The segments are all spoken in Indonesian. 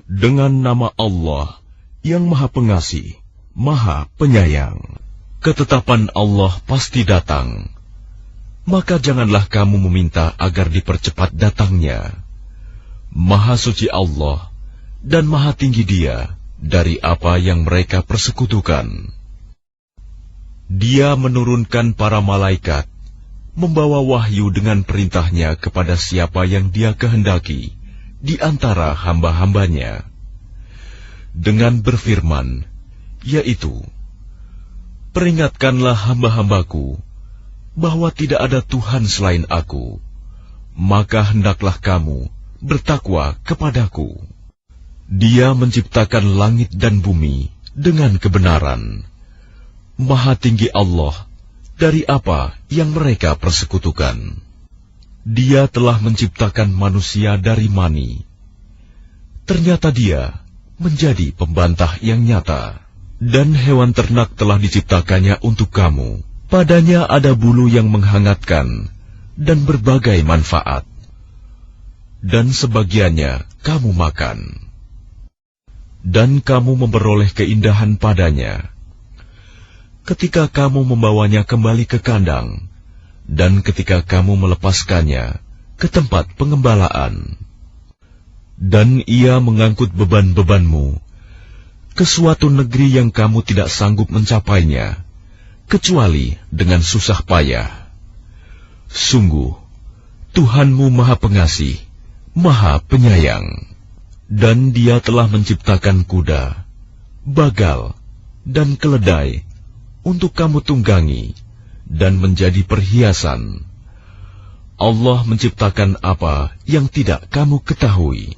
Dengan nama Allah yang Maha Pengasih, Maha Penyayang. Ketetapan Allah pasti datang. Maka janganlah kamu meminta agar dipercepat datangnya. Maha suci Allah dan Maha tinggi Dia dari apa yang mereka persekutukan. Dia menurunkan para malaikat, membawa wahyu dengan perintahnya kepada siapa yang Dia kehendaki di antara hamba-hambanya, dengan berfirman, yaitu, peringatkanlah hamba-hambaku bahwa tidak ada Tuhan selain Aku, maka hendaklah kamu bertakwa kepadaku. Dia menciptakan langit dan bumi dengan kebenaran. Maha tinggi Allah dari apa yang mereka persekutukan. Dia telah menciptakan manusia dari mani. Ternyata Dia menjadi pembantah yang nyata. Dan hewan ternak telah diciptakannya untuk kamu. Padanya ada bulu yang menghangatkan dan berbagai manfaat. Dan sebagiannya kamu makan. Dan kamu memperoleh keindahan padanya. Ketika kamu membawanya kembali ke kandang, dan ketika kamu melepaskannya ke tempat pengembalaan. Dan ia mengangkut beban-bebanmu ke suatu negeri yang kamu tidak sanggup mencapainya, kecuali dengan susah payah. Sungguh, Tuhanmu Maha Pengasih, Maha Penyayang. Dan Dia telah menciptakan kuda, bagal, dan keledai untuk kamu tunggangi dan menjadi perhiasan. Allah menciptakan apa yang tidak kamu ketahui.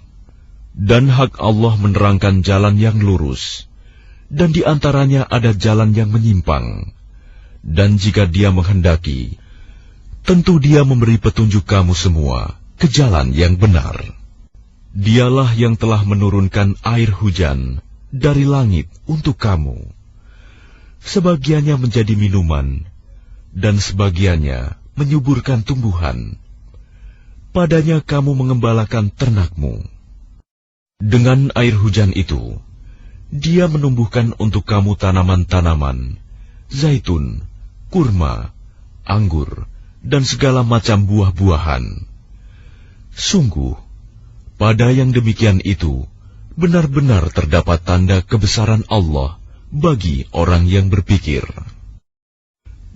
Dan hak Allah menerangkan jalan yang lurus, dan di antaranya ada jalan yang menyimpang. Dan jika Dia menghendaki, tentu Dia memberi petunjuk kamu semua ke jalan yang benar. Dialah yang telah menurunkan air hujan dari langit untuk kamu. Sebagiannya menjadi minuman, dan sebagiannya menyuburkan tumbuhan. Padanya kamu mengembalakan ternakmu. Dengan air hujan itu, Dia menumbuhkan untuk kamu tanaman-tanaman, zaitun, kurma, anggur, dan segala macam buah-buahan. Sungguh, pada yang demikian itu, benar-benar terdapat tanda kebesaran Allah bagi orang yang berpikir.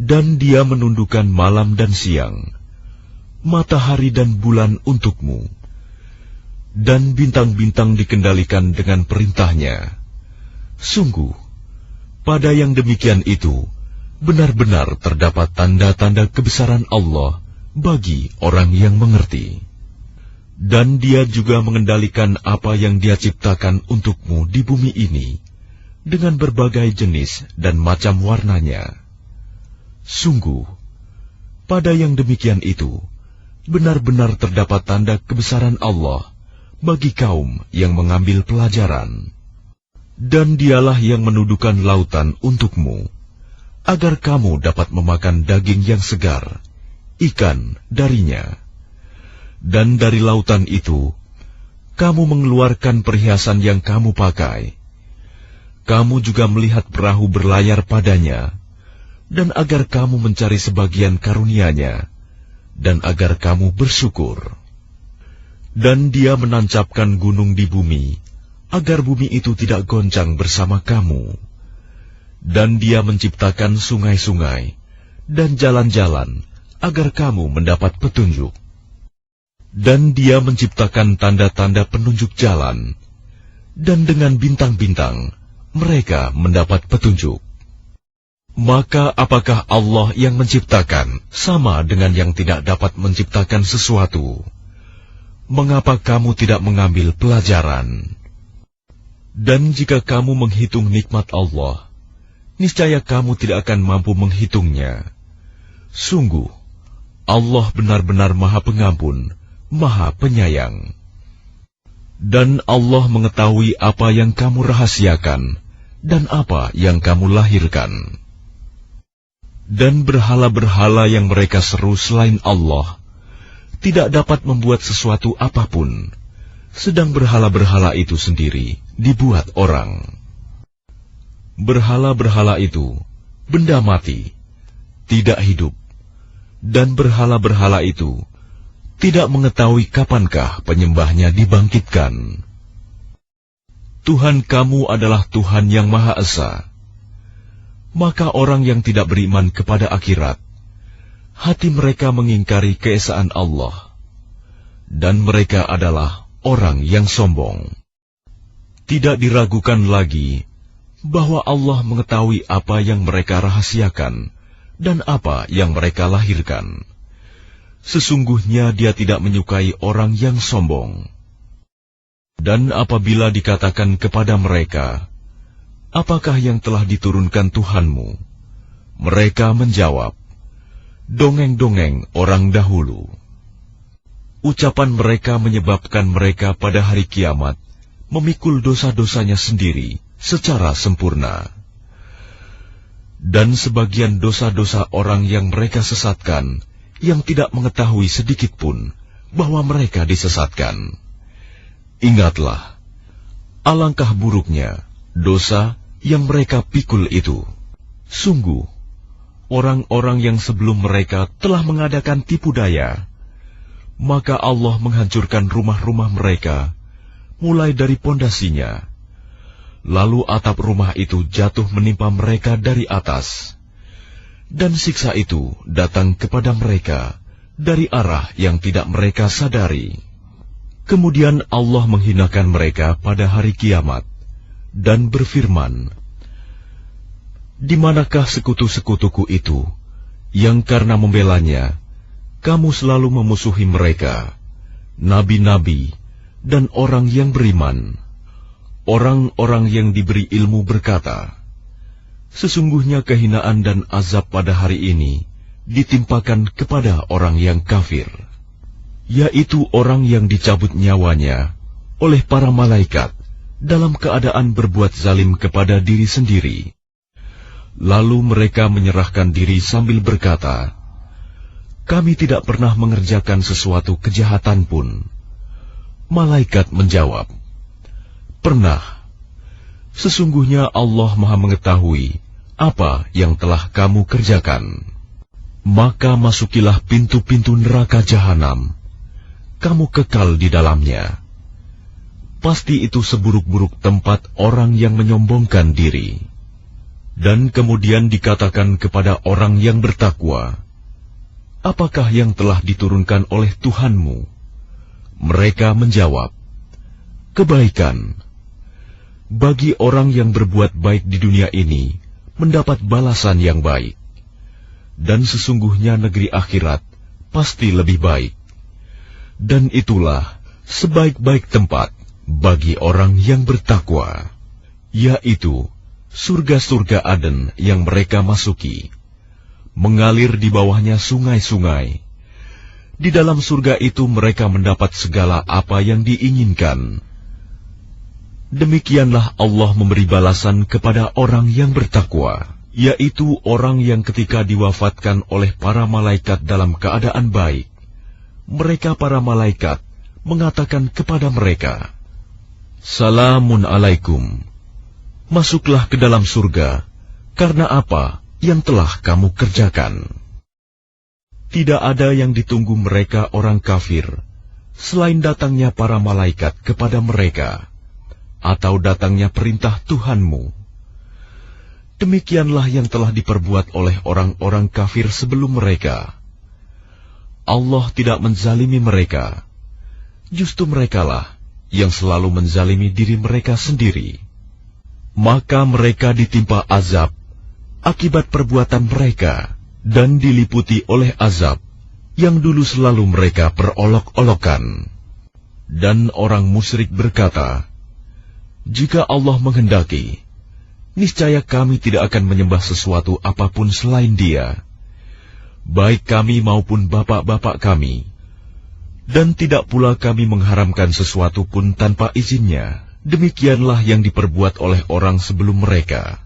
Dan Dia menundukkan malam dan siang, matahari dan bulan untukmu, dan bintang-bintang dikendalikan dengan perintahnya. Sungguh, pada yang demikian itu, benar-benar terdapat tanda-tanda kebesaran Allah bagi orang yang mengerti. Dan Dia juga mengendalikan apa yang Dia ciptakan untukmu di bumi ini, dengan berbagai jenis dan macam warnanya. Sungguh, pada yang demikian itu, benar-benar terdapat tanda kebesaran Allah bagi kaum yang mengambil pelajaran. Dan Dialah yang menundukkan lautan untukmu, agar kamu dapat memakan daging yang segar, ikan darinya. Dan dari lautan itu, kamu mengeluarkan perhiasan yang kamu pakai. Kamu juga melihat perahu berlayar padanya, dan agar kamu mencari sebagian karunia-Nya, dan agar kamu bersyukur. Dan Dia menancapkan gunung di bumi, agar bumi itu tidak goncang bersama kamu. Dan Dia menciptakan sungai-sungai dan jalan-jalan, agar kamu mendapat petunjuk. Dan Dia menciptakan tanda-tanda penunjuk jalan, dan dengan bintang-bintang mereka mendapat petunjuk. Maka apakah Allah yang menciptakan sama dengan yang tidak dapat menciptakan sesuatu? Mengapa kamu tidak mengambil pelajaran? Dan jika kamu menghitung nikmat Allah, niscaya kamu tidak akan mampu menghitungnya. Sungguh, Allah benar-benar Maha Pengampun, Maha Penyayang. Dan Allah mengetahui apa yang kamu rahasiakan dan apa yang kamu lahirkan. Dan berhala-berhala yang mereka seru selain Allah tidak dapat membuat sesuatu apapun, sedang berhala-berhala itu sendiri dibuat orang. Berhala-berhala itu benda mati, tidak hidup, dan berhala-berhala itu tidak mengetahui kapankah penyembahnya dibangkitkan. Tuhan kamu adalah Tuhan yang Maha Esa. Maka orang yang tidak beriman kepada akhirat, hati mereka mengingkari keesaan Allah, dan mereka adalah orang yang sombong. Tidak diragukan lagi bahwa Allah mengetahui apa yang mereka rahasiakan dan apa yang mereka lahirkan. Sesungguhnya Dia tidak menyukai orang yang sombong. Dan apabila dikatakan kepada mereka, apakah yang telah diturunkan Tuhanmu? Mereka menjawab, dongeng-dongeng orang dahulu. Ucapan mereka menyebabkan mereka pada hari kiamat memikul dosa-dosanya sendiri secara sempurna. Dan sebagian dosa-dosa orang yang mereka sesatkan, yang tidak mengetahui sedikitpun bahwa mereka disesatkan. Ingatlah, alangkah buruknya dosa yang mereka pikul itu. Sungguh, orang-orang yang sebelum mereka telah mengadakan tipu daya, maka Allah menghancurkan rumah-rumah mereka, mulai dari pondasinya. Lalu atap rumah itu jatuh menimpa mereka dari atas, dan siksa itu datang kepada mereka dari arah yang tidak mereka sadari. Kemudian Allah menghinakan mereka pada hari kiamat, dan berfirman, di manakah sekutu-sekutuku itu, yang karena membelanya, kamu selalu memusuhi mereka, nabi-nabi, dan orang yang beriman. Orang-orang yang diberi ilmu berkata, sesungguhnya kehinaan dan azab pada hari ini ditimpakan kepada orang yang kafir, yaitu orang yang dicabut nyawanya oleh para malaikat dalam keadaan berbuat zalim kepada diri sendiri. Lalu mereka menyerahkan diri sambil berkata, kami tidak pernah mengerjakan sesuatu kejahatan pun. Malaikat menjawab, pernah. Sesungguhnya Allah Maha mengetahui apa yang telah kamu kerjakan. Maka masukilah pintu-pintu neraka jahanam. Kamu kekal di dalamnya. Pasti itu seburuk-buruk tempat orang yang menyombongkan diri. Dan kemudian dikatakan kepada orang yang bertakwa, apakah yang telah diturunkan oleh Tuhanmu? Mereka menjawab, kebaikan. Bagi orang yang berbuat baik di dunia ini, mendapat balasan yang baik. Dan sesungguhnya negeri akhirat pasti lebih baik. Dan itulah sebaik-baik tempat bagi orang yang bertakwa, yaitu surga-surga Aden yang mereka masuki. Mengalir di bawahnya sungai-sungai. Di dalam surga itu mereka mendapat segala apa yang diinginkan. Demikianlah Allah memberi balasan kepada orang yang bertakwa, yaitu orang yang ketika diwafatkan oleh para malaikat dalam keadaan baik, mereka para malaikat mengatakan kepada mereka, Salamun alaikum, masuklah ke dalam surga, karena apa yang telah kamu kerjakan. Tidak ada yang ditunggu mereka orang kafir, selain datangnya para malaikat kepada mereka, atau datangnya perintah Tuhanmu. Demikianlah yang telah diperbuat oleh orang-orang kafir sebelum mereka. Allah tidak menzalimi mereka, justru merekalah yang selalu menzalimi diri mereka sendiri. Maka mereka ditimpa azab akibat perbuatan mereka, dan diliputi oleh azab yang dulu selalu mereka perolok-olokan. Dan orang musyrik berkata, jika Allah menghendaki, niscaya kami tidak akan menyembah sesuatu apapun selain Dia, baik kami maupun bapak-bapak kami, dan tidak pula kami mengharamkan sesuatu pun tanpa izinnya. Demikianlah yang diperbuat oleh orang sebelum mereka.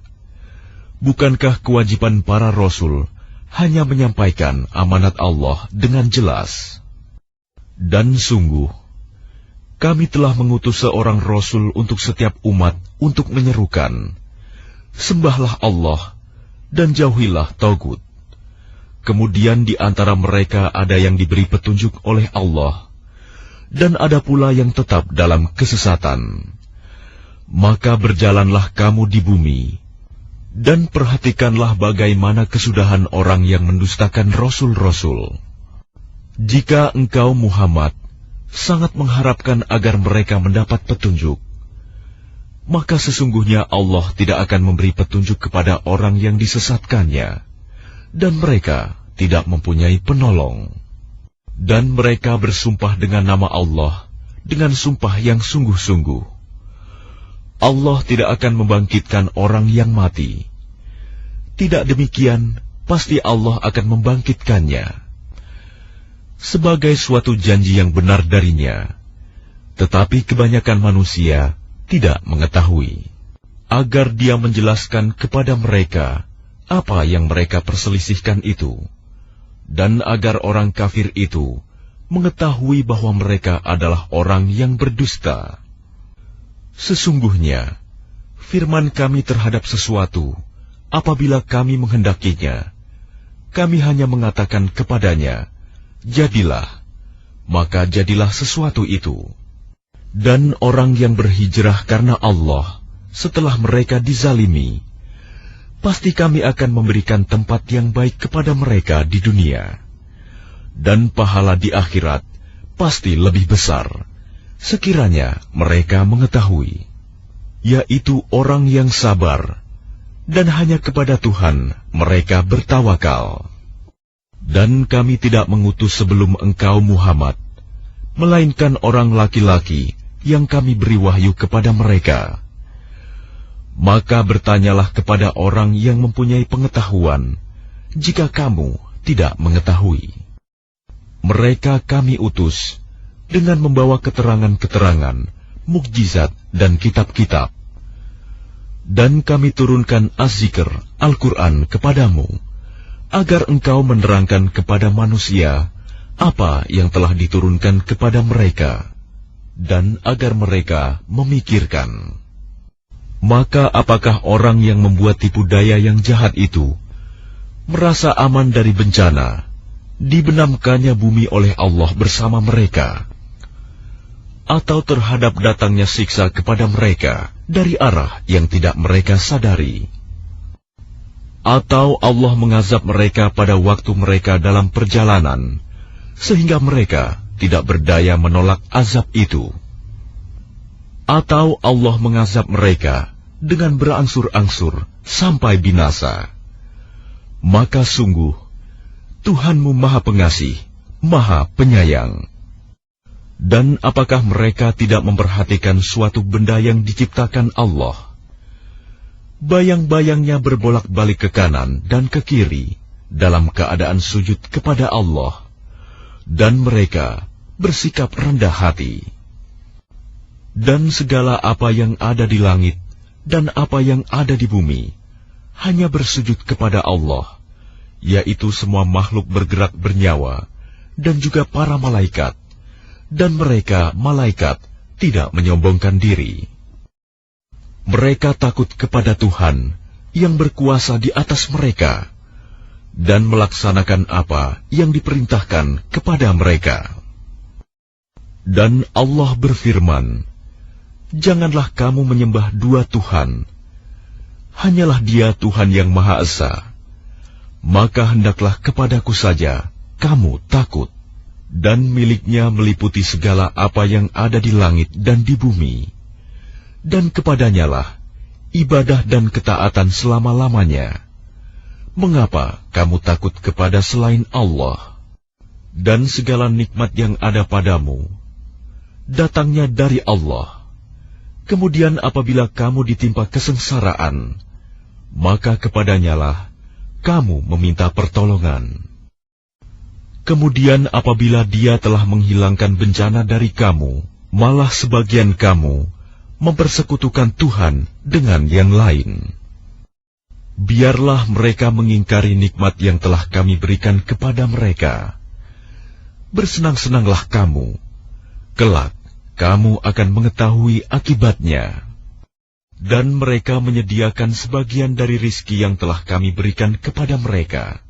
Bukankah kewajiban para rasul hanya menyampaikan amanat Allah dengan jelas? Dan sungguh, kami telah mengutus seorang Rasul untuk setiap umat untuk menyerukan, sembahlah Allah dan jauhilah Tagut. Kemudian di antara mereka ada yang diberi petunjuk oleh Allah, dan ada pula yang tetap dalam kesesatan. Maka berjalanlah kamu di bumi, dan perhatikanlah bagaimana kesudahan orang yang mendustakan Rasul-Rasul. Jika engkau Muhammad sangat mengharapkan agar mereka mendapat petunjuk, maka sesungguhnya Allah tidak akan memberi petunjuk kepada orang yang disesatkannya, dan mereka tidak mempunyai penolong. Dan mereka bersumpah dengan nama Allah, dengan sumpah yang sungguh-sungguh. Allah tidak akan membangkitkan orang yang mati. Tidak demikian, pasti Allah akan membangkitkannya sebagai suatu janji yang benar darinya, tetapi kebanyakan manusia tidak mengetahui. Agar dia menjelaskan kepada mereka apa yang mereka perselisihkan itu, dan agar orang kafir itu mengetahui bahwa mereka adalah orang yang berdusta. Sesungguhnya, firman kami terhadap sesuatu, apabila kami menghendakinya, kami hanya mengatakan kepadanya, jadilah, maka jadilah sesuatu itu. Dan orang yang berhijrah karena Allah, setelah mereka dizalimi, pasti kami akan memberikan tempat yang baik kepada mereka di dunia. Dan pahala di akhirat pasti lebih besar, sekiranya mereka mengetahui, yaitu orang yang sabar, dan hanya kepada Tuhan mereka bertawakal. Dan kami tidak mengutus sebelum engkau Muhammad, melainkan orang laki-laki yang kami beri wahyu kepada mereka. Maka bertanyalah kepada orang yang mempunyai pengetahuan, jika kamu tidak mengetahui. Mereka kami utus dengan membawa keterangan-keterangan, mukjizat dan kitab-kitab. Dan kami turunkan Az-Zikr, Al-Quran kepadamu, agar engkau menerangkan kepada manusia apa yang telah diturunkan kepada mereka, dan agar mereka memikirkan. Maka apakah orang yang membuat tipu daya yang jahat itu merasa aman dari bencana, dibenamkannya bumi oleh Allah bersama mereka, atau terhadap datangnya siksa kepada mereka dari arah yang tidak mereka sadari? Atau Allah mengazab mereka pada waktu mereka dalam perjalanan, sehingga mereka tidak berdaya menolak azab itu. Atau Allah mengazab mereka dengan berangsur-angsur sampai binasa. Maka sungguh, Tuhanmu Maha Pengasih, Maha Penyayang. Dan apakah mereka tidak memperhatikan suatu benda yang diciptakan Allah? Bayang-bayangnya berbolak-balik ke kanan dan ke kiri dalam keadaan sujud kepada Allah, dan mereka bersikap rendah hati. Dan segala apa yang ada di langit dan apa yang ada di bumi hanya bersujud kepada Allah, yaitu semua makhluk bergerak bernyawa dan juga para malaikat, dan mereka malaikat tidak menyombongkan diri. Mereka takut kepada Tuhan yang berkuasa di atas mereka, dan melaksanakan apa yang diperintahkan kepada mereka. Dan Allah berfirman, janganlah kamu menyembah dua Tuhan, hanyalah Dia Tuhan yang Maha Esa. Maka hendaklah kepadaku saja kamu takut, dan miliknya meliputi segala apa yang ada di langit dan di bumi. Dan kepadanyalah ibadah dan ketaatan selama-lamanya. Mengapa kamu takut kepada selain Allah? Dan segala nikmat yang ada padamu datangnya dari Allah. Kemudian apabila kamu ditimpa kesengsaraan, maka kepadanyalah kamu meminta pertolongan. Kemudian apabila Dia telah menghilangkan bencana dari kamu, malah sebagian kamu mempersekutukan Tuhan dengan yang lain. Biarlah mereka mengingkari nikmat yang telah kami berikan kepada mereka. Bersenang-senanglah kamu, kelak kamu akan mengetahui akibatnya. Dan mereka menyediakan sebagian dari rizki yang telah kami berikan kepada mereka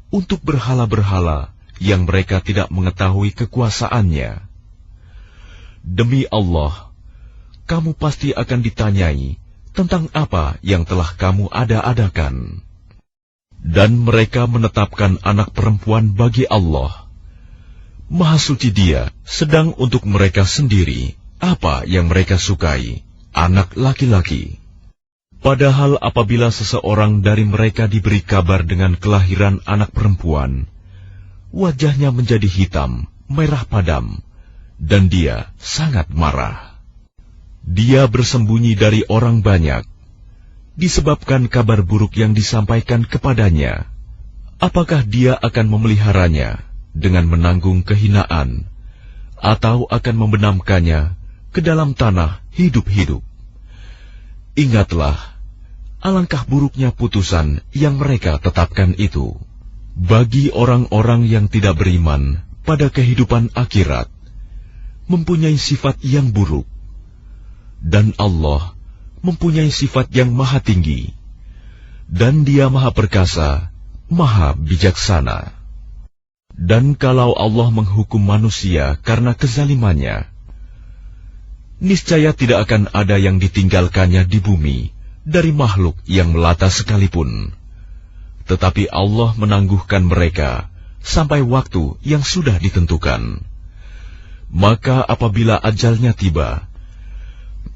untuk berhala-berhala yang mereka tidak mengetahui kekuasaannya. Demi Allah, kamu pasti akan ditanyai tentang apa yang telah kamu ada-adakan. Dan mereka menetapkan anak perempuan bagi Allah. Maha suci Dia sedang untuk mereka sendiri apa yang mereka sukai, anak laki-laki. Padahal apabila seseorang dari mereka diberi kabar dengan kelahiran anak perempuan, wajahnya menjadi hitam, merah padam, dan dia sangat marah. Dia bersembunyi dari orang banyak, disebabkan kabar buruk yang disampaikan kepadanya. Apakah dia akan memeliharanya dengan menanggung kehinaan, atau akan membenamkannya ke dalam tanah hidup-hidup? Ingatlah, alangkah buruknya putusan yang mereka tetapkan itu. Bagi orang-orang yang tidak beriman pada kehidupan akhirat, mempunyai sifat yang buruk. Dan Allah mempunyai sifat yang maha tinggi, dan Dia maha perkasa, maha bijaksana. Dan kalau Allah menghukum manusia karena kezalimannya, niscaya tidak akan ada yang ditinggalkannya di bumi dari makhluk yang melata sekalipun. Tetapi Allah menangguhkan mereka sampai waktu yang sudah ditentukan. Maka apabila ajalnya tiba,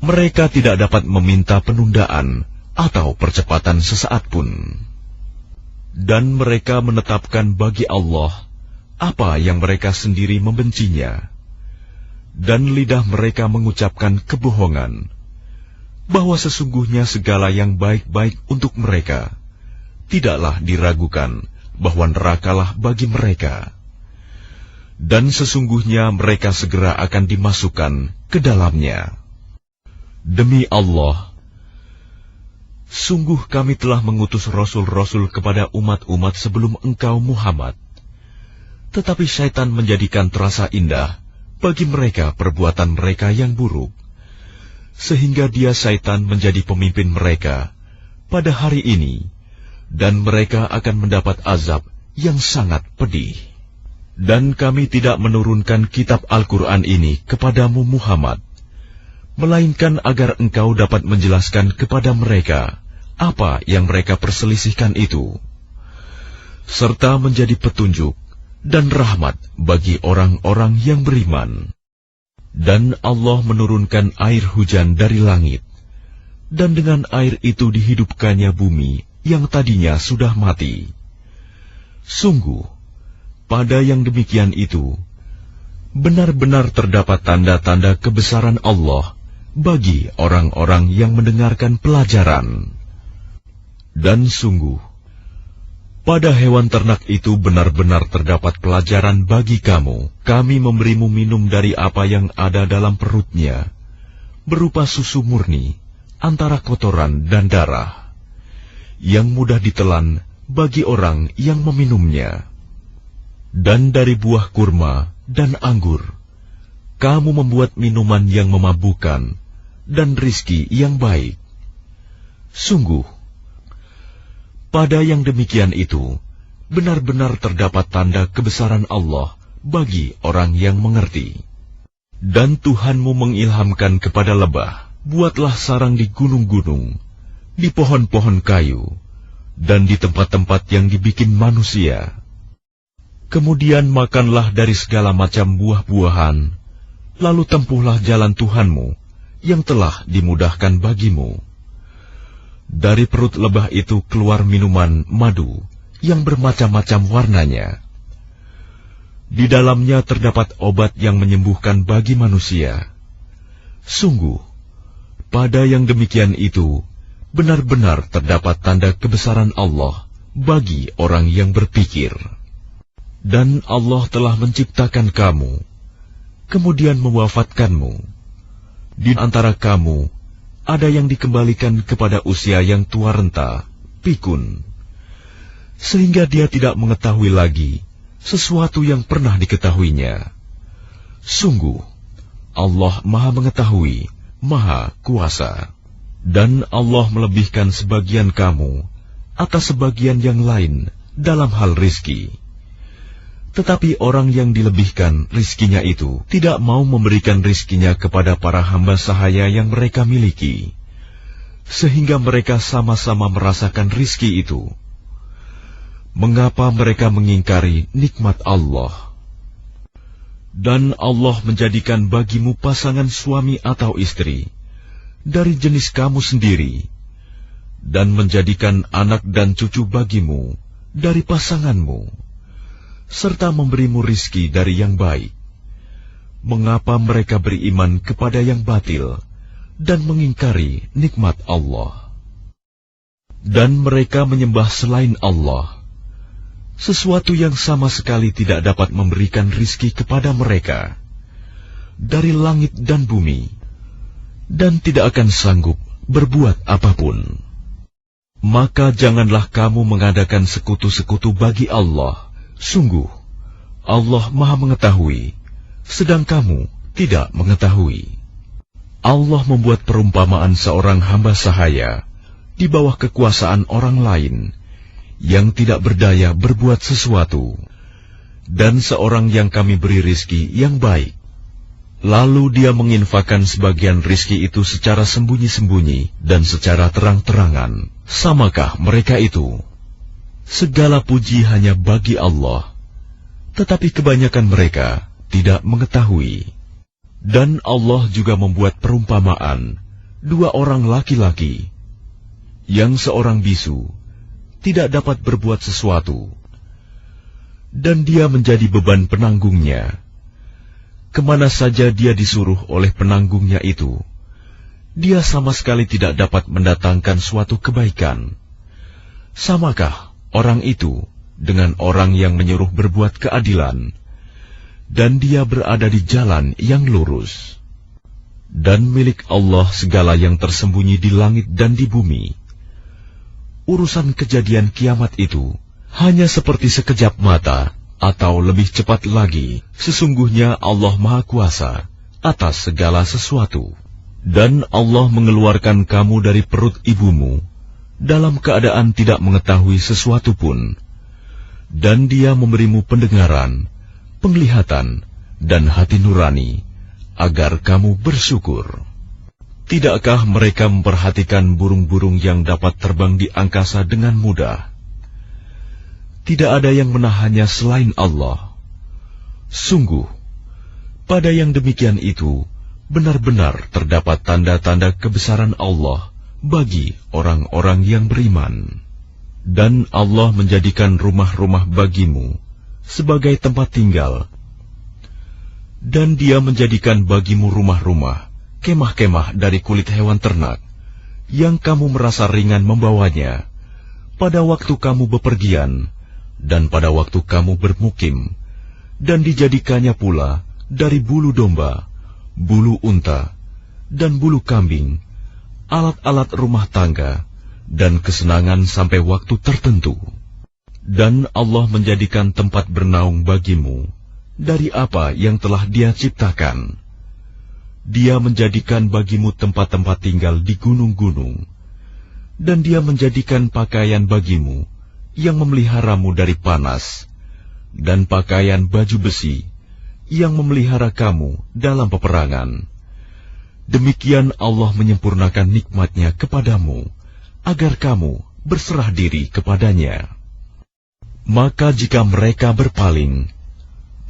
mereka tidak dapat meminta penundaan atau percepatan sesaat pun. Dan mereka menetapkan bagi Allah apa yang mereka sendiri membencinya. Dan lidah mereka mengucapkan kebohongan, bahwa sesungguhnya segala yang baik-baik untuk mereka, tidaklah diragukan bahwa nerakalah bagi mereka. Dan sesungguhnya mereka segera akan dimasukkan ke dalamnya. Demi Allah, sungguh kami telah mengutus rasul-rasul kepada umat-umat sebelum engkau Muhammad. Tetapi syaitan menjadikan terasa indah bagi mereka perbuatan mereka yang buruk, sehingga dia syaitan menjadi pemimpin mereka pada hari ini, dan mereka akan mendapat azab yang sangat pedih. Dan kami tidak menurunkan kitab Al-Quran ini kepadamu Muhammad, melainkan agar engkau dapat menjelaskan kepada mereka apa yang mereka perselisihkan itu, serta menjadi petunjuk dan rahmat bagi orang-orang yang beriman. Dan Allah menurunkan air hujan dari langit, dan dengan air itu dihidupkannya bumi yang tadinya sudah mati. Sungguh, pada yang demikian itu, benar-benar terdapat tanda-tanda kebesaran Allah bagi orang-orang yang mendengarkan pelajaran. Dan sungguh, pada hewan ternak itu benar-benar terdapat pelajaran bagi kamu. Kami memberimu minum dari apa yang ada dalam perutnya, berupa susu murni, antara kotoran dan darah, yang mudah ditelan bagi orang yang meminumnya. Dan dari buah kurma dan anggur, kamu membuat minuman yang memabukkan, dan rizki yang baik. Sungguh, pada yang demikian itu, benar-benar terdapat tanda kebesaran Allah bagi orang yang mengerti. Dan Tuhanmu mengilhamkan kepada lebah, buatlah sarang di gunung-gunung, di pohon-pohon kayu, dan di tempat-tempat yang dibikin manusia. Kemudian makanlah dari segala macam buah-buahan, lalu tempuhlah jalan Tuhanmu yang telah dimudahkan bagimu. Dari perut lebah itu keluar minuman madu yang bermacam-macam warnanya. Di dalamnya terdapat obat yang menyembuhkan bagi manusia. Sungguh, pada yang demikian itu, benar-benar terdapat tanda kebesaran Allah bagi orang yang berpikir. Dan Allah telah menciptakan kamu, kemudian mewafatkanmu. Di antara kamu, ada yang dikembalikan kepada usia yang tua renta, pikun, sehingga dia tidak mengetahui lagi sesuatu yang pernah diketahuinya. Sungguh, Allah Maha Mengetahui, Maha Kuasa. Dan Allah melebihkan sebagian kamu atas sebagian yang lain dalam hal rizki. Tetapi orang yang dilebihkan rizkinya itu tidak mau memberikan rizkinya kepada para hamba sahaya yang mereka miliki, sehingga mereka sama-sama merasakan rizki itu. Mengapa mereka mengingkari nikmat Allah? Dan Allah menjadikan bagimu pasangan suami atau istri dari jenis kamu sendiri, dan menjadikan anak dan cucu bagimu dari pasanganmu, serta memberimu rizki dari yang baik. Mengapa mereka beriman kepada yang batil dan mengingkari nikmat Allah? Dan mereka menyembah selain Allah, sesuatu yang sama sekali tidak dapat memberikan rizki kepada mereka dari langit dan bumi, dan tidak akan sanggup berbuat apapun. Maka janganlah kamu mengadakan sekutu-sekutu bagi Allah. Sungguh, Allah Maha Mengetahui, sedang kamu tidak mengetahui. Allah membuat perumpamaan seorang hamba sahaya di bawah kekuasaan orang lain yang tidak berdaya berbuat sesuatu, dan seorang yang kami beri rizki yang baik. Lalu dia menginfakkan sebagian rizki itu secara sembunyi-sembunyi dan secara terang-terangan. Samakah mereka itu? Segala puji hanya bagi Allah, tetapi kebanyakan mereka tidak mengetahui. Dan Allah juga membuat perumpamaan dua orang laki-laki, yang seorang bisu tidak dapat berbuat sesuatu, dan dia menjadi beban penanggungnya. Kemana saja dia disuruh oleh penanggungnya itu, dia sama sekali tidak dapat mendatangkan suatu kebaikan. Samakah orang itu dengan orang yang menyuruh berbuat keadilan, dan dia berada di jalan yang lurus? Dan milik Allah segala yang tersembunyi di langit dan di bumi. Urusan kejadian kiamat itu hanya seperti sekejap mata, atau lebih cepat lagi. Sesungguhnya Allah Maha Kuasa atas segala sesuatu. Dan Allah mengeluarkan kamu dari perut ibumu dalam keadaan tidak mengetahui sesuatu pun. Dan Dia memberimu pendengaran, penglihatan, dan hati nurani, agar kamu bersyukur. Tidakkah mereka memperhatikan burung-burung yang dapat terbang di angkasa dengan mudah? Tidak ada yang menahannya selain Allah. Sungguh, pada yang demikian itu, benar-benar terdapat tanda-tanda kebesaran Allah bagi orang-orang yang beriman. Dan Allah menjadikan rumah-rumah bagimu sebagai tempat tinggal. Dan Dia menjadikan bagimu rumah-rumah, kemah-kemah dari kulit hewan ternak, yang kamu merasa ringan membawanya, pada waktu kamu bepergian, dan pada waktu kamu bermukim, dan dijadikannya pula dari bulu domba, bulu unta, dan bulu kambing, alat-alat rumah tangga, dan kesenangan sampai waktu tertentu. Dan Allah menjadikan tempat bernaung bagimu dari apa yang telah Dia ciptakan. Dia menjadikan bagimu tempat-tempat tinggal di gunung-gunung, dan Dia menjadikan pakaian bagimu yang memeliharamu dari panas, dan pakaian baju besi yang memelihara kamu dalam peperangan. Demikian Allah menyempurnakan nikmat-Nya kepadamu, agar kamu berserah diri kepadanya. Maka jika mereka berpaling,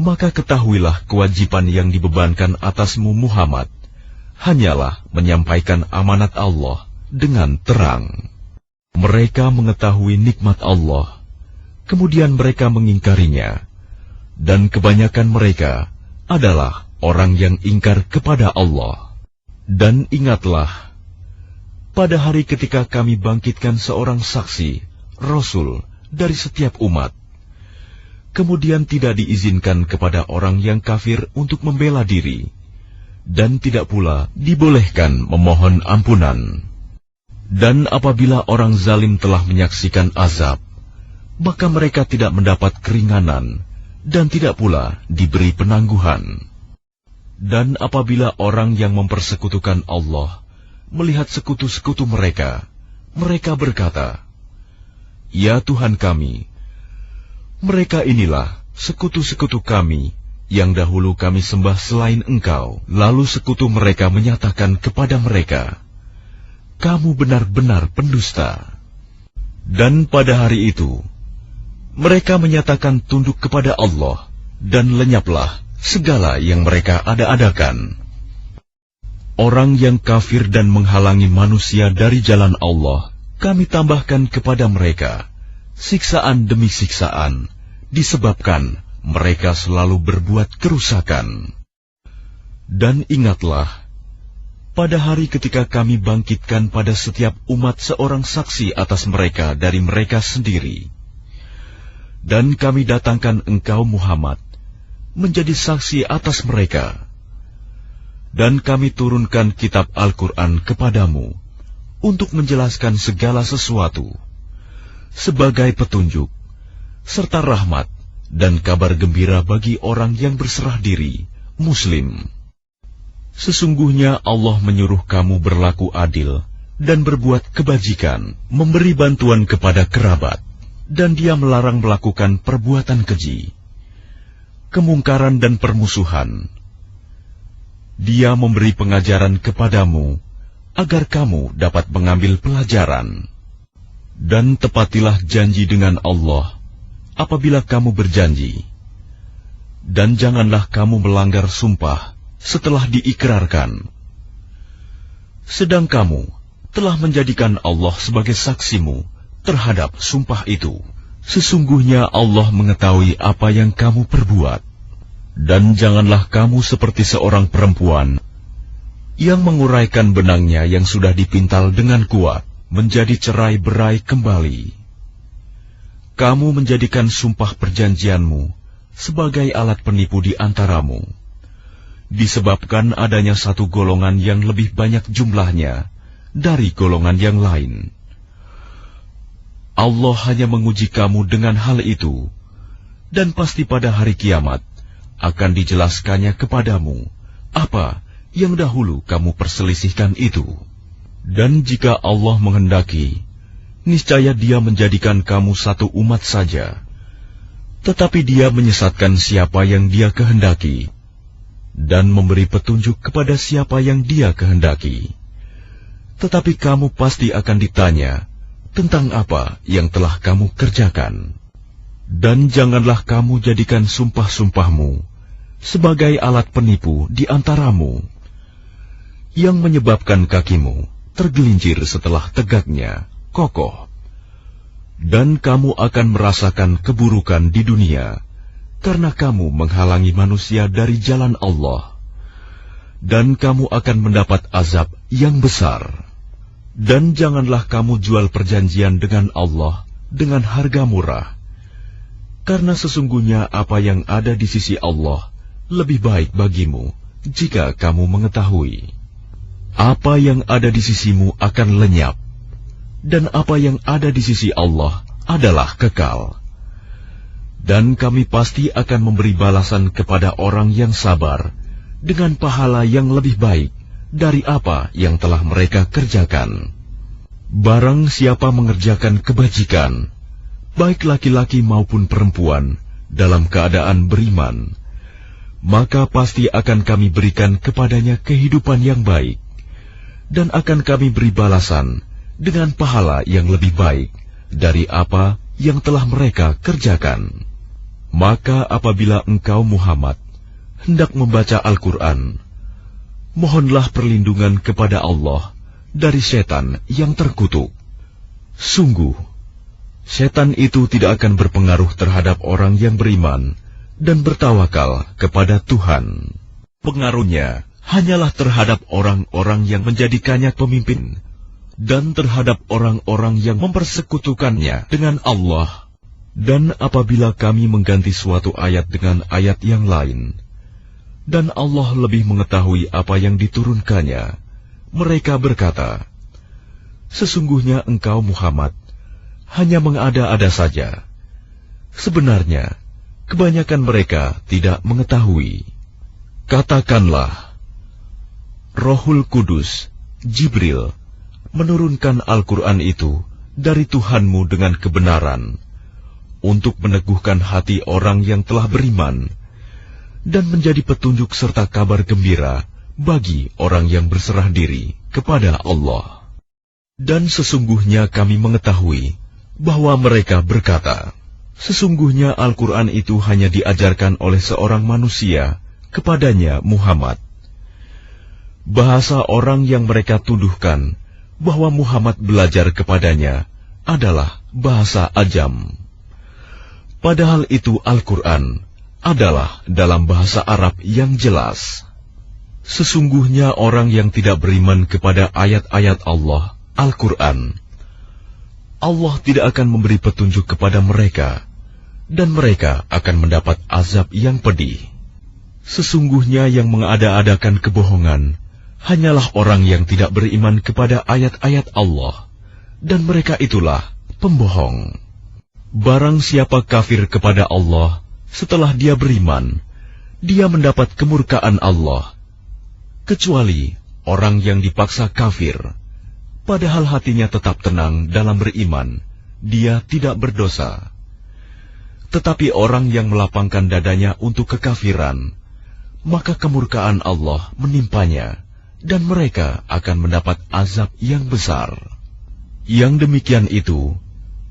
maka ketahuilah kewajiban yang dibebankan atasmu Muhammad, hanyalah menyampaikan amanat Allah dengan terang. Mereka mengetahui nikmat Allah, kemudian mereka mengingkarinya, dan kebanyakan mereka adalah orang yang ingkar kepada Allah. Dan ingatlah, pada hari ketika kami bangkitkan seorang saksi, Rasul, dari setiap umat, kemudian tidak diizinkan kepada orang yang kafir untuk membela diri, dan tidak pula dibolehkan memohon ampunan. Dan apabila orang zalim telah menyaksikan azab, maka mereka tidak mendapat keringanan dan tidak pula diberi penangguhan. Dan apabila orang yang mempersekutukan Allah melihat sekutu-sekutu mereka, mereka berkata, "Ya Tuhan kami, mereka inilah sekutu-sekutu kami yang dahulu kami sembah selain Engkau." Lalu sekutu mereka menyatakan kepada mereka, "Kamu benar-benar pendusta." Dan pada hari itu, mereka menyatakan tunduk kepada Allah, dan lenyaplah segala yang mereka ada-adakan. Orang yang kafir dan menghalangi manusia dari jalan Allah, kami tambahkan kepada mereka siksaan demi siksaan, disebabkan mereka selalu berbuat kerusakan. Dan ingatlah, pada hari ketika kami bangkitkan pada setiap umat seorang saksi atas mereka dari mereka sendiri. Dan kami datangkan engkau Muhammad menjadi saksi atas mereka. Dan kami turunkan kitab Al-Quran kepadamu untuk menjelaskan segala sesuatu sebagai petunjuk, serta rahmat dan kabar gembira bagi orang yang berserah diri, Muslim. Sesungguhnya Allah menyuruh kamu berlaku adil dan berbuat kebajikan, memberi bantuan kepada kerabat, dan Dia melarang melakukan perbuatan keji, kemungkaran dan permusuhan. Dia memberi pengajaran kepadamu agar kamu dapat mengambil pelajaran. Dan tepatilah janji dengan Allah apabila kamu berjanji. Dan janganlah kamu melanggar sumpah setelah diikrarkan. Sedang kamu telah menjadikan Allah sebagai saksimu terhadap sumpah itu. Sesungguhnya Allah mengetahui apa yang kamu perbuat. Dan janganlah kamu seperti seorang perempuan yang menguraikan benangnya yang sudah dipintal dengan kuat menjadi cerai-berai kembali. Kamu menjadikan sumpah perjanjianmu sebagai alat penipu di antaramu, disebabkan adanya satu golongan yang lebih banyak jumlahnya dari golongan yang lain. Allah hanya menguji kamu dengan hal itu, dan pasti pada hari kiamat akan dijelaskannya kepadamu apa yang dahulu kamu perselisihkan itu. Dan jika Allah menghendaki, niscaya Dia menjadikan kamu satu umat saja, tetapi Dia menyesatkan siapa yang Dia kehendaki, dan memberi petunjuk kepada siapa yang Dia kehendaki. Tetapi kamu pasti akan ditanya tentang apa yang telah kamu kerjakan. Dan janganlah kamu jadikan sumpah-sumpahmu sebagai alat penipu di antaramu, yang menyebabkan kakimu tergelincir setelah tegaknya kokoh. Dan kamu akan merasakan keburukan di dunia, karena kamu menghalangi manusia dari jalan Allah. Dan kamu akan mendapat azab yang besar. Dan janganlah kamu jual perjanjian dengan Allah dengan harga murah, karena sesungguhnya apa yang ada di sisi Allah lebih baik bagimu jika kamu mengetahui. Apa yang ada di sisimu akan lenyap, dan apa yang ada di sisi Allah adalah kekal. Dan kami pasti akan memberi balasan kepada orang yang sabar dengan pahala yang lebih baik dari apa yang telah mereka kerjakan. Barang siapa mengerjakan kebajikan, baik laki-laki maupun perempuan, dalam keadaan beriman, maka pasti akan kami berikan kepadanya kehidupan yang baik, dan akan kami beri balasan dengan pahala yang lebih baik dari apa yang telah mereka kerjakan. Maka apabila engkau Muhammad hendak membaca Al-Quran, mohonlah perlindungan kepada Allah dari setan yang terkutuk. Sungguh, setan itu tidak akan berpengaruh terhadap orang yang beriman dan bertawakal kepada Tuhan. Pengaruhnya hanyalah terhadap orang-orang yang menjadikannya pemimpin dan terhadap orang-orang yang mempersekutukannya dengan Allah. Dan apabila kami mengganti suatu ayat dengan ayat yang lain, dan Allah lebih mengetahui apa yang diturunkannya, mereka berkata, "Sesungguhnya engkau Muhammad hanya mengada-ada saja." Sebenarnya kebanyakan mereka tidak mengetahui. Katakanlah, Rohul Kudus, Jibril, menurunkan Al-Quran itu dari Tuhanmu dengan kebenaran, untuk meneguhkan hati orang yang telah beriman, dan menjadi petunjuk serta kabar gembira bagi orang yang berserah diri kepada Allah. Dan sesungguhnya kami mengetahui bahwa mereka berkata, sesungguhnya Al-Quran itu hanya diajarkan oleh seorang manusia kepadanya Muhammad. Bahasa orang yang mereka tuduhkan bahwa Muhammad belajar kepadanya adalah bahasa Ajam. Padahal itu Al-Quran adalah dalam bahasa Arab yang jelas. Sesungguhnya orang yang tidak beriman kepada ayat-ayat Allah, Al-Quran, Allah tidak akan memberi petunjuk kepada mereka, dan mereka akan mendapat azab yang pedih. Sesungguhnya yang mengada-adakan kebohongan hanyalah orang yang tidak beriman kepada ayat-ayat Allah, dan mereka itulah pembohong. Barang siapa kafir kepada Allah setelah dia beriman, dia mendapat kemurkaan Allah, kecuali orang yang dipaksa kafir, padahal hatinya tetap tenang dalam beriman, dia tidak berdosa. Tetapi orang yang melapangkan dadanya untuk kekafiran, maka kemurkaan Allah menimpanya, dan mereka akan mendapat azab yang besar. Yang demikian itu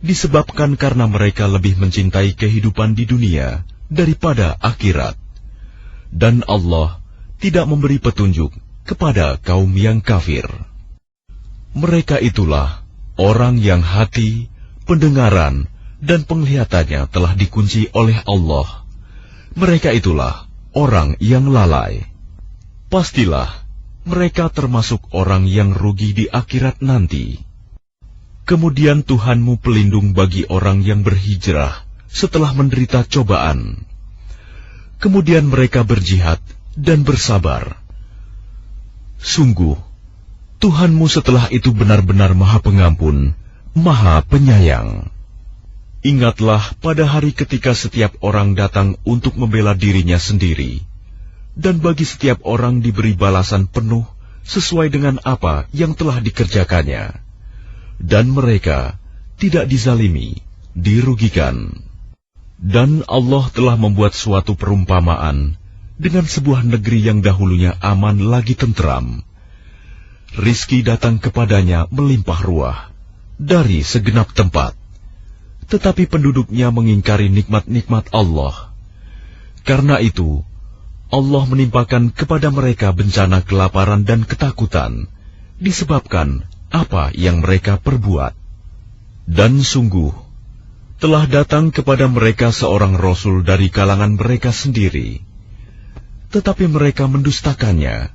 disebabkan karena mereka lebih mencintai kehidupan di dunia daripada akhirat, dan Allah tidak memberi petunjuk kepada kaum yang kafir. Mereka itulah orang yang hati, pendengaran, dan penglihatannya telah dikunci oleh Allah. Mereka itulah orang yang lalai. Pastilah mereka termasuk orang yang rugi di akhirat nanti. Kemudian Tuhanmu pelindung bagi orang yang berhijrah setelah menderita cobaan. Kemudian mereka berjihad dan bersabar. Sungguh, Tuhanmu setelah itu benar-benar Maha Pengampun, Maha Penyayang. Ingatlah pada hari ketika setiap orang datang untuk membela dirinya sendiri, dan bagi setiap orang diberi balasan penuh sesuai dengan apa yang telah dikerjakannya, dan mereka tidak dizalimi, dirugikan. Dan Allah telah membuat suatu perumpamaan dengan sebuah negeri yang dahulunya aman lagi tentram. Rizki datang kepadanya melimpah ruah dari segenap tempat, tetapi penduduknya mengingkari nikmat-nikmat Allah. Karena itu, Allah menimpakan kepada mereka bencana kelaparan dan ketakutan, disebabkan apa yang mereka perbuat. Dan sungguh, telah datang kepada mereka seorang Rasul dari kalangan mereka sendiri, tetapi mereka mendustakannya.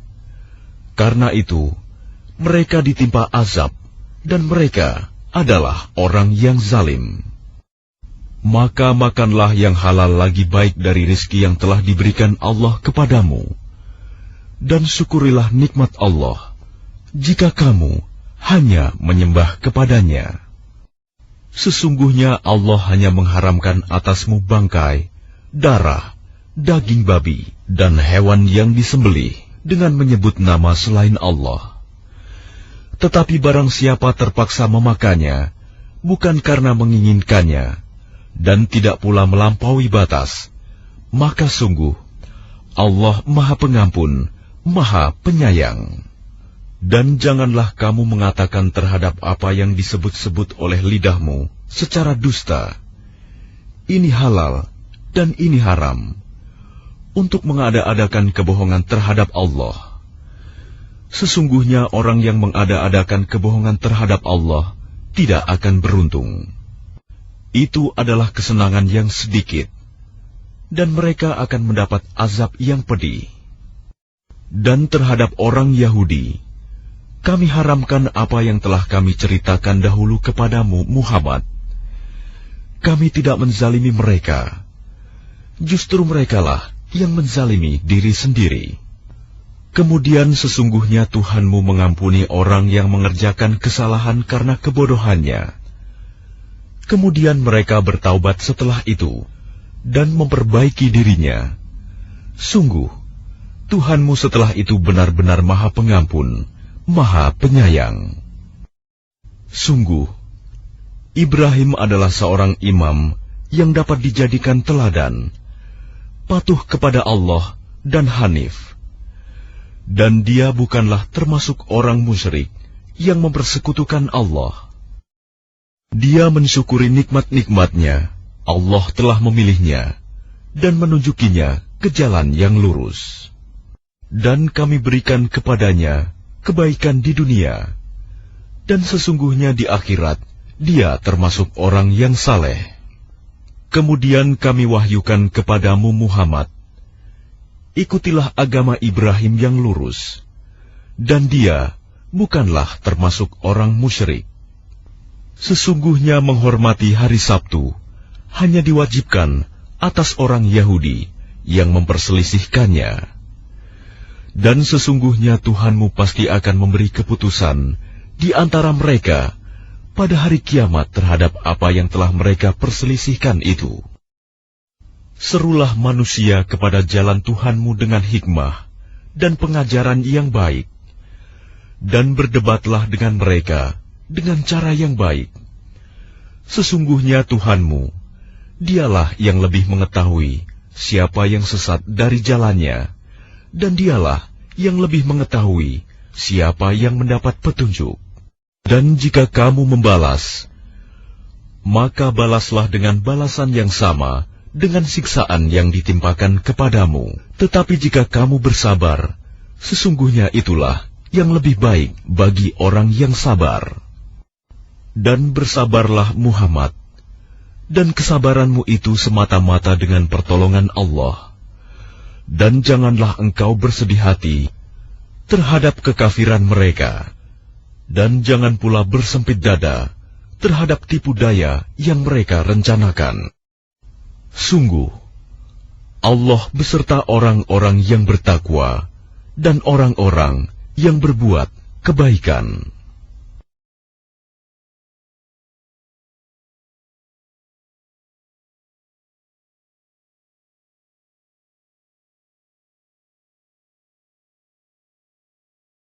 Karena itu, mereka ditimpa azab, dan mereka adalah orang yang zalim. Maka makanlah yang halal lagi baik dari rizki yang telah diberikan Allah kepadamu, dan syukurilah nikmat Allah, jika kamu hanya menyembah kepadanya. Sesungguhnya Allah hanya mengharamkan atasmu bangkai, darah, daging babi, dan hewan yang disembelih dengan menyebut nama selain Allah. Tetapi barang siapa terpaksa memakannya, bukan karena menginginkannya, dan tidak pula melampaui batas, maka sungguh Allah Maha Pengampun, Maha Penyayang. Dan janganlah kamu mengatakan terhadap apa yang disebut-sebut oleh lidahmu secara dusta, ini halal dan ini haram, untuk mengada-adakan kebohongan terhadap Allah. Sesungguhnya orang yang mengada-adakan kebohongan terhadap Allah tidak akan beruntung. Itu adalah kesenangan yang sedikit, dan mereka akan mendapat azab yang pedih. Dan terhadap orang Yahudi, kami haramkan apa yang telah kami ceritakan dahulu kepadamu, Muhammad. Kami tidak menzalimi mereka. Justru merekalah yang menzalimi diri sendiri. Kemudian sesungguhnya Tuhanmu mengampuni orang yang mengerjakan kesalahan karena kebodohannya. Kemudian mereka bertaubat setelah itu dan memperbaiki dirinya. Sungguh, Tuhanmu setelah itu benar-benar Maha Pengampun, Maha Penyayang. Sungguh, Ibrahim adalah seorang imam yang dapat dijadikan teladan, patuh kepada Allah dan hanif. Dan dia bukanlah termasuk orang musyrik yang mempersekutukan Allah. Dia mensyukuri nikmat-nikmatnya. Allah telah memilihnya dan menunjukinya ke jalan yang lurus. Dan kami berikan kepadanya kebaikan di dunia, dan sesungguhnya di akhirat dia termasuk orang yang saleh. Kemudian kami wahyukan kepadamu Muhammad, ikutilah agama Ibrahim yang lurus, dan dia bukanlah termasuk orang musyrik. Sesungguhnya menghormati hari Sabtu hanya diwajibkan atas orang Yahudi yang memperselisihkannya. Dan sesungguhnya Tuhanmu pasti akan memberi keputusan di antara mereka pada hari kiamat terhadap apa yang telah mereka perselisihkan itu. Serulah manusia kepada jalan Tuhanmu dengan hikmah dan pengajaran yang baik, dan berdebatlah dengan mereka dengan cara yang baik. Sesungguhnya Tuhanmu, dialah yang lebih mengetahui siapa yang sesat dari jalannya, dan dialah yang lebih mengetahui siapa yang mendapat petunjuk. Dan jika kamu membalas, maka balaslah dengan balasan yang sama dengan siksaan yang ditimpakan kepadamu. Tetapi jika kamu bersabar, sesungguhnya itulah yang lebih baik bagi orang yang sabar. Dan bersabarlah Muhammad, dan kesabaranmu itu semata-mata dengan pertolongan Allah. Dan janganlah engkau bersedih hati terhadap kekafiran mereka, dan jangan pula bersempit dada terhadap tipu daya yang mereka rencanakan. Sungguh, Allah beserta orang-orang yang bertakwa dan orang-orang yang berbuat kebaikan.